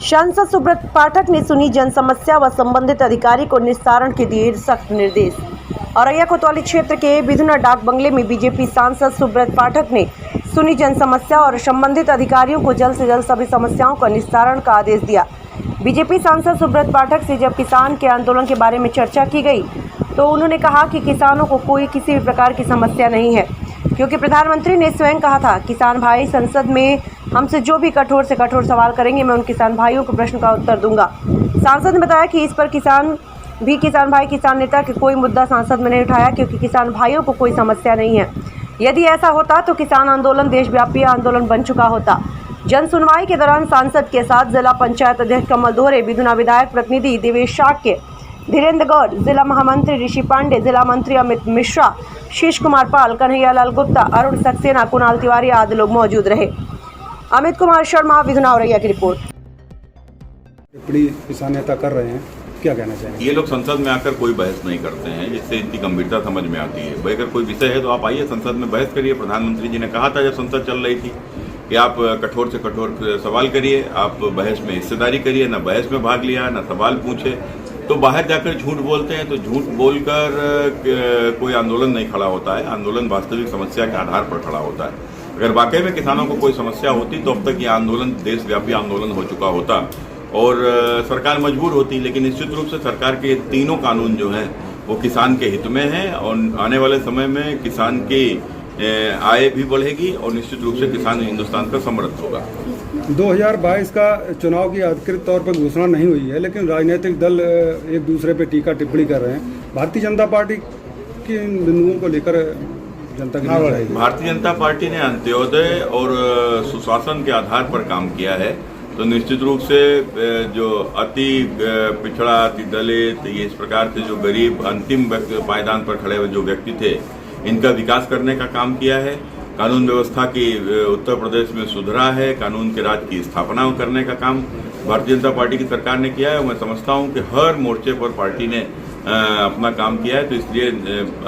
सांसद सुब्रत पाठक ने सुनी जन समस्या व संबंधित अधिकारी को निस्तारण के दिए सख्त निर्देश। औरैया कोतवाली क्षेत्र के बिधुना डाक बंगले में बीजेपी सांसद सुब्रत पाठक ने सुनी जन समस्या और संबंधित अधिकारियों को जल्द से जल्द सभी समस्याओं का निस्तारण का आदेश दिया। बीजेपी सांसद सुब्रत पाठक से जब किसान के आंदोलन के बारे में चर्चा की गई तो उन्होंने कहा कि किसानों को कोई किसी भी प्रकार की समस्या नहीं है, क्योंकि प्रधानमंत्री ने स्वयं कहा था, किसान भाई संसद में हमसे जो भी कठोर से कठोर सवाल करेंगे मैं उन किसान भाइयों के प्रश्न का उत्तर दूंगा। सांसद ने बताया कि इस पर किसान भाई किसान नेता के कोई मुद्दा सांसद में नहीं उठाया, क्योंकि किसान भाइयों को कोई समस्या नहीं है। यदि ऐसा होता तो किसान आंदोलन देशव्यापी आंदोलन बन चुका होता। जन सुनवाई के दौरान सांसद के साथ जिला पंचायत अध्यक्ष कमल दोहरे, बिधुना विधायक प्रतिनिधि देवेश शाक्य, धीरेन्द्र गौड़, जिला महामंत्री ऋषि पांडे, जिला मंत्री अमित मिश्रा, शीश कुमार पाल, कन्हैया लाल गुप्ता, अरुण सक्सेना, कुणाल तिवारी आदि लोग मौजूद रहे। अमित कुमार शर्मा, बिधुना औरैया की रिपोर्ट। टिप्पणी किसान नेता कर रहे हैं, क्या कहना चाहेंगे? ये लोग संसद में आकर कोई बहस नहीं करते हैं, जिससे इनकी गंभीरता समझ में आती है। भाई अगर कोई विषय है तो आप आइए संसद में बहस करिए। प्रधानमंत्री जी ने कहा था जब संसद चल रही थी कि आप कठोर से कठोर सवाल करिए, आप बहस में हिस्सेदारी करिए। न बहस में भाग लिया, न सवाल पूछे, तो बाहर जाकर झूठ बोलते हैं। तो झूठ बोलकर कोई आंदोलन नहीं खड़ा होता है। आंदोलन वास्तविक समस्या के आधार पर खड़ा होता है। अगर वाकई में किसानों को कोई समस्या होती तो अब तक ये आंदोलन देशव्यापी आंदोलन हो चुका होता और सरकार मजबूर होती। लेकिन निश्चित रूप से सरकार के तीनों कानून जो हैं वो किसान के हित में हैं और आने वाले समय में किसान की आय भी बढ़ेगी और निश्चित रूप से किसान हिंदुस्तान का समृद्ध होगा। 2022 का चुनाव की अधिकृत तौर पर घोषणा नहीं हुई है, लेकिन राजनीतिक दल एक दूसरे पर टीका टिप्पणी कर रहे हैं। भारतीय जनता पार्टी के बिंदुओं को लेकर जनता की राय है। भारतीय जनता पार्टी ने अंत्योदय और सुशासन के आधार पर काम किया है, तो निश्चित रूप से जो अति पिछड़ा, अति दलित, ये इस प्रकार से जो गरीब अंतिम पायदान पर खड़े हुए जो व्यक्ति थे, इनका विकास करने का काम किया है। कानून व्यवस्था की उत्तर प्रदेश में सुधारा है। कानून के राज की स्थापना करने का काम भारतीय जनता पार्टी की सरकार ने किया है। मैं समझता हूं कि हर मोर्चे पर पार्टी ने अपना काम किया है। तो इसलिए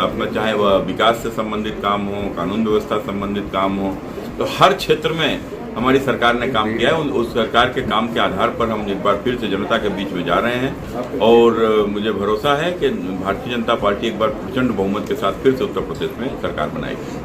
अपना चाहे वह विकास से संबंधित काम हो, कानून व्यवस्था से संबंधित काम हो, तो हर क्षेत्र में हमारी सरकार ने काम किया है। उस सरकार के काम के आधार पर हम एक बार फिर से जनता के बीच में जा रहे हैं और मुझे भरोसा है कि भारतीय जनता पार्टी एक बार प्रचंड बहुमत के साथ फिर से उत्तर प्रदेश में सरकार बनाएगी।